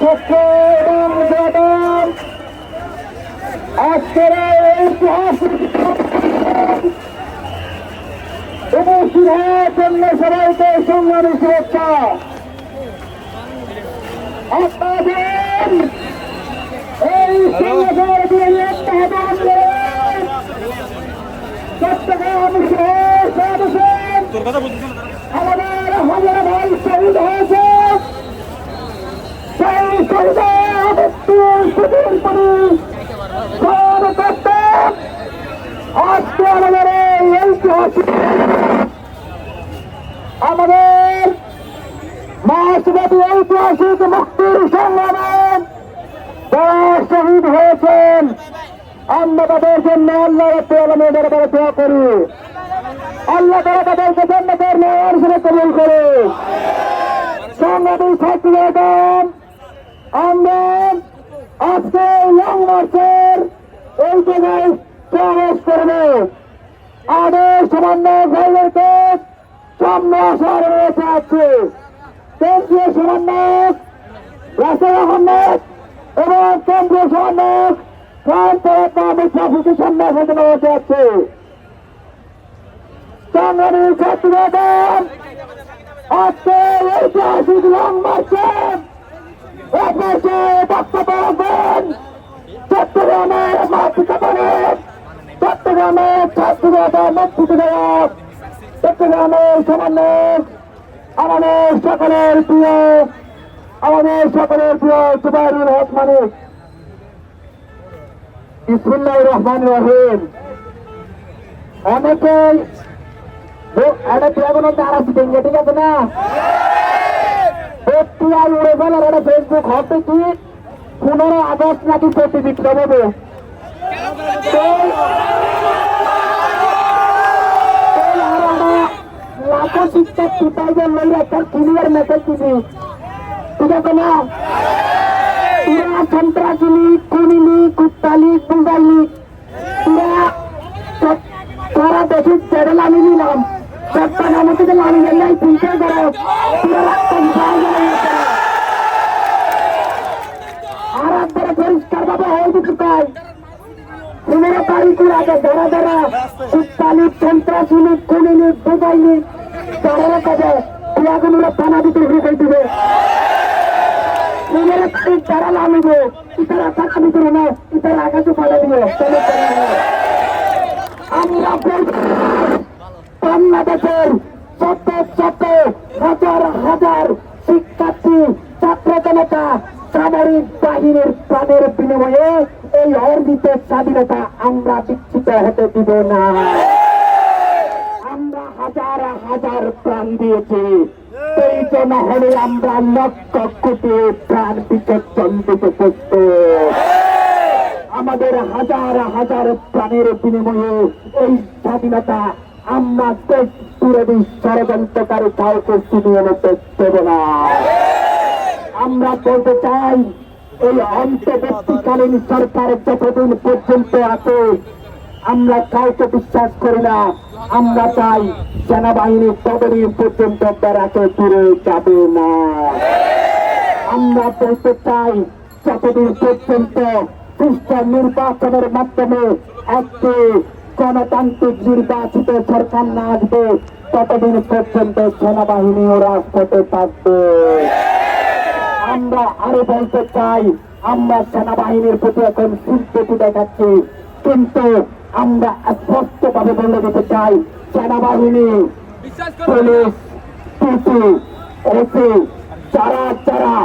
ছাত্র এবং জনতা আজকের ঐতিহাসিক উপস্থিত হওয়ার জন্য সবাইকে সংগ্রামী শুভেচ্ছা। আপনাদের এই সংগঠনের চট্টগ্রাম আমাদের হাজার ভাই শহীদ হয়েছে। সেই আজকে আমাদের এই ঐতিহাসিক আমাদের মাসব্যাপী ঐতিহাসিক মুক্তির সংগ্রামে যারা শহীদ হয়েছেন, আমরা তাদের জন্য আল্লাহ রাব্বুল আলামিনের দরবারে দোয়া করি। আল্লাহ তাআলা তাদেরকে জান্নাতের মেয়র হিসেবে কবুল করে। সংগ্রামী ছাত্রগণ, আমরা আজকে লং মার্চের এই জায়গায় প্রবেশ করব। আমাদের সমন্বয় ভাইদেরকে সামনে আসার রয়েছে আছে কেন্দ্রীয় সমন্বয়ক রাসেল আহমেদ এবং কেন্দ্রীয় সমন্বয়ক সামনে আসার রয়েছে আছে। সংগ্রামী ছাত্রগণ, আজকে ঐতিহাসিক লং মার্চের বক্তব্য রাখবেন চট্টগ্রামের চট্টগ্রামের ছাত্রদের নেতৃত্বদায়ক চট্টগ্রামের সমন্বয়ক আমাদের সকলের প্রিয় জুবাইরুল হক মানিক। বিসমিল্লাহির রহমানির রহিম। অনেকেই একটা প্রিয়াগুলো তারা ভেঙে, ঠিক আছে না? উড়ে গেল একটা ফেসবুক হবে কি 15 আগস্ট নাকি প্রতি বিপ্লব হবে। লাখো শিক্ষক পিতাইদের লইয়া একটা ক্লিয়ার মেসেজ দিবি, ঠিক আছে না? তোরা সন্ত্রাসী লীগ, খুনি লীগ, কুত্তা লীগ, গুন্ডা লীগ, তোরা দেশের ছেড়ে নামি দিলাম চট্টগ্রাম থেকে নামি গেলে চিন্তা করো আর একবারে পরিষ্কার ভাবে হয়ে দিতে চাই। 15 তারিখের আগে যারা যারা কুত্তা লীগ, সন্ত্রাসী লীগ, খুনি লীগ, বোঝাই লীগ তারা কাজে ক্রিয়াগুলো থানা দিতে শুরু দিবে। 15 তারিখ যারা নামিবে ইতারা টাকা দিতে না, ইতারা আকাশে পাঠা দিবে। আমরা বাংলাদেশের শত শত হাজার হাজার শিক্ষার্থী, ছাত্র জনতা, সামরিক বাহিনীর প্রাণের বিনিময়ে এই অর্জিত স্বাধীনতা আমরা বিচ্ছিন্ন হতে দিব না। আমরা হাজার হাজার প্রাণ দিয়েছি, এই জন্য হলে আমরা লক্ষ কোটি প্রাণ বিসর্জন দিতে প্রস্তুত। আমাদের হাজার হাজার প্রাণের বিনিময়ে এই স্বাধীনতা আমরা দেশ বিরোধী ষড়যন্ত্রকারী কাউকে ছিনিয়ে নিতে দেব না। আমরা বলতে চাই, এই অন্তর্বর্তীকালীন সরকার যতদিন পর্যন্ত আছে আমরা কাউকে বিশ্বাস করি না। আমরা চাই সেনাবাহিনী ততদিন পর্যন্ত বেড়াতে দূরে যাবে না। আমরা বলতে চাই, যতদিন পর্যন্ত সুষ্ঠু নির্বাচনের মাধ্যমে একটি গণতান্ত্রিক নির্বাচিত সরকার না আসবে ততদিন পর্যন্ত সেনাবাহিনীও রাজপথে থাকবে। আমরা আরো বলতে চাই, আমরা সেনাবাহিনীর প্রতি এখন সিম্পেথি দেখাচ্ছি, কিন্তু আমরা স্পষ্ট ভাবে বলে দিতে চাই, সেনাবাহিনী, পুলিশ, পিসি, ওসি যারা যারা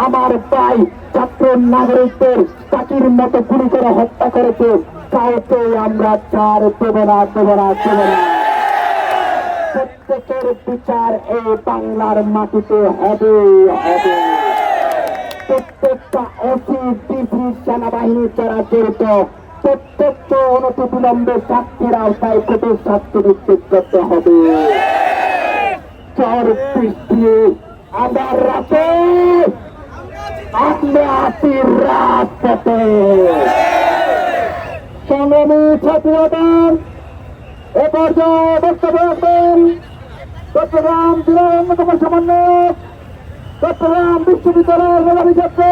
আমার ভাই ছাত্র নাগরিকদের চাকির মতো গুলি করে হত্যা করেছে কাউকে আমরা ছাড় দেব না, দেব না, দেব না। প্রত্যেকের বিচার এই বাংলার মাটিতে হবে হবে। প্রত্যেকটা ওসি, ডিসি, সেনাবাহিনী যারা জড়িত প্রত্যেকটা অনতিবিলম্বে শাস্তির আওতায় কঠোর শাস্তি নিশ্চিত করতে হবে। চর বৃষ্টি আবার রাতে আমরা আছি রাজপথে। সংগ্রামী ছাত্রগণ, এ পর্যায়ে বক্তব্য রাখবেন চট্টগ্রাম জেলার অন্যতম সমন্বয়ক, চট্টগ্রাম বিশ্ববিদ্যালয়ের মেধাবী ছাত্র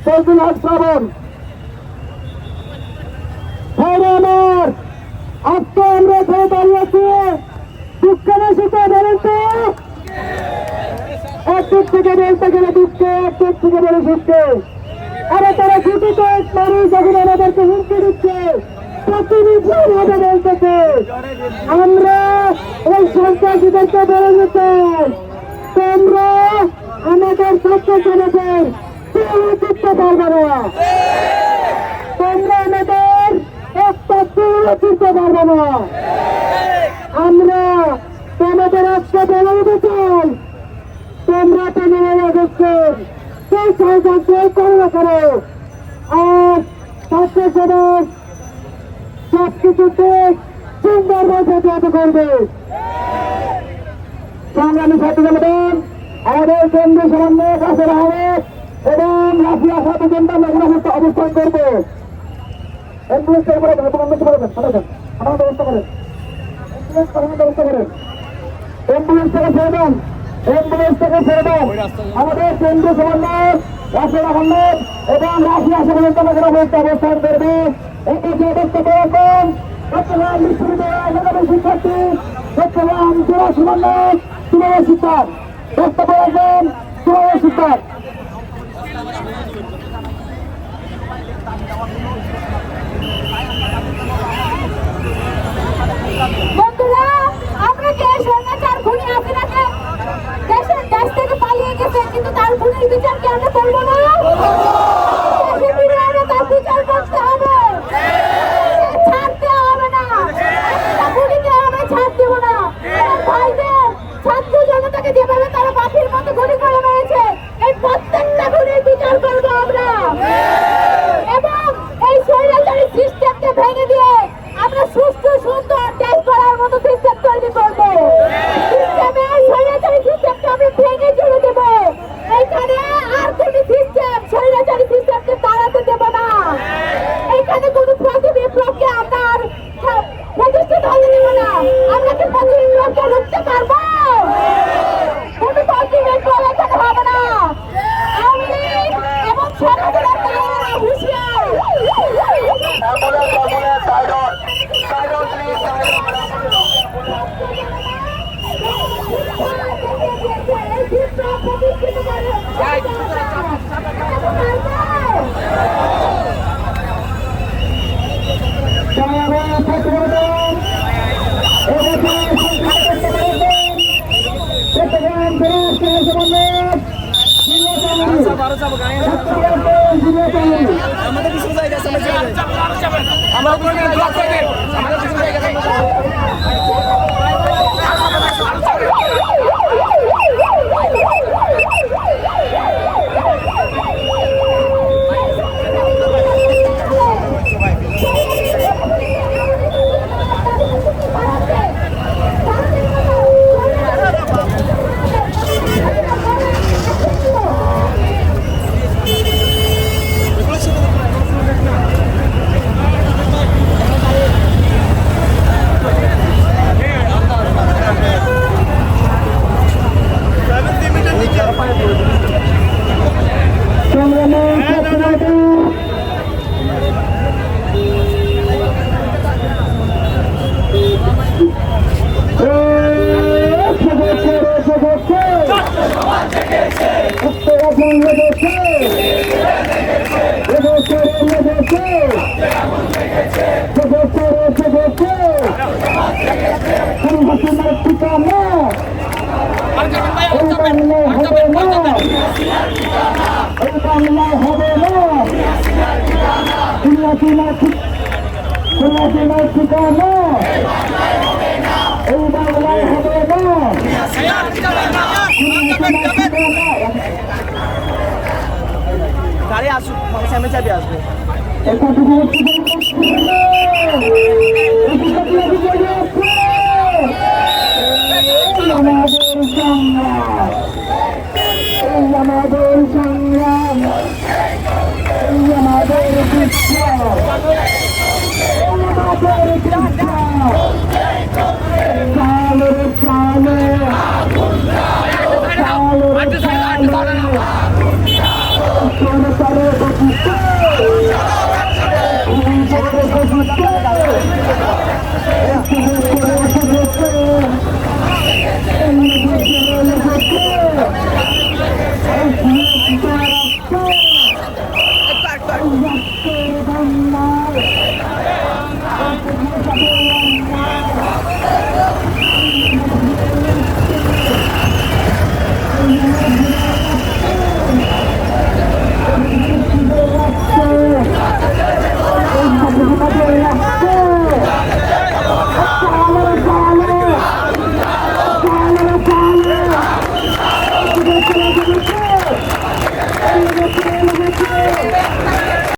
ফজলুল হক শ্রাবণ। ভাইরা আমার, আজকে আমরা এখানে দাঁড়িয়েছি দুঃখের সাথে বলেন তো, একদিক থেকে বলতে গেলে দুঃখে, একদিক থেকে বলে সুখে। আরে তারা কোটি কয়েক মানুষ যখন আমাদেরকে হুমকি দিচ্ছে, প্রতিনিধিভাবে বলতেছে আমরা ওই সন্ত্রাসীদেরকে বলে দিতে তোমরা আমাদের ছাত্র সমাজের করতে পারবে না, তোমরা আমাদের একটা চিনতে পারবে না। আমরা তোমাদের আজকে বলে দিতে চাই, তোমরা 15 আগস্টের সেই সহযোগিতা করো করো, আর ছাত্র সমাজ সবকিছুতে সুন্দরভাবে যাতে করবে। সংগ্রামী ছাত্র জনগণ, আমাদের কেন্দ্রীয় সমন্বয়ক রাসেল আহমেদ এবং রাফিয়া সাথে অবস্থান করবে। অ্যাম্বুলেন্স ব্যবস্থা করেন, অ্যাম্বুলেন্স থেকে ছেড়ে দেন, অ্যাম্বুলেন্স থেকে ছেড়ে দেন। আমাদের কেন্দ্রীয় সমন্বয়ক রাসেল আহমেদ এবং রাফিয়া সাথে অবস্থান করবে। এটাকে বক্তব্য রাখুন চট্টগ্রাম বিশ্ববিদ্যালয়ের মেধাবী শিক্ষার্থী, চট্টগ্রাম জেলা সমন্বয়ক সুময় সিদ্ধার্থ। বক্তব্য রাখবেন সুময় সিদ্ধার্থ। বন্ধুরা, আমরা যে স্বৈরাচার খুনি হাসিনাকে দেশ থেকে পালিয়ে গেছে, কিন্তু তার খুনির বিচার কি আমরা করবো না? তার বিচার করতে হবে, ছাড়তে হবে না, একটা খুনিকে আমরা ছাড় দেব না। ভাইদের ছাত্র জনতাকে যেভাবে তারা পাখির মতো গুলি করে মেরেছে, এই প্রত্যেকটা খুনির বিচার করবো আমরা, এবং এই স্বৈরাচারী সিস্টেমকে ভেঙে দিয়ে আমরা সুষ্ঠু সুন্দর দেশ করার মতো সিস্টেম তৈরি করবো। সিস্টেমের স্বৈরাচারী সিস্টেমকে আমরা ভেঙে চলে দেবো। এখানে আর কোন সিস্টেম স্বৈরাচারী সিস্টেমকে দাঁড়াতে দেব না। এখানে কোন প্রতি বিপ্লবকে আমরা আর প্রতিষ্ঠিত হতে দেব না। আমরা কি প্রতি বিপ্লবকে রুখতে পারবো? কোন প্রতি বিপ্লব এখানে হবে না। আমি এবং সনাতনের তারা হুঁশিয়ার। আমাদের কিছু জায়গা গাড়ি আসুক, সামনে চাবি আসবে। আমাদের সংগ্রাম, আমাদের বিপ্লব, আমাদের বিপ্লব, সালের সালে, সালের সালে সরকারের গতিতে পুলিশের গতিতে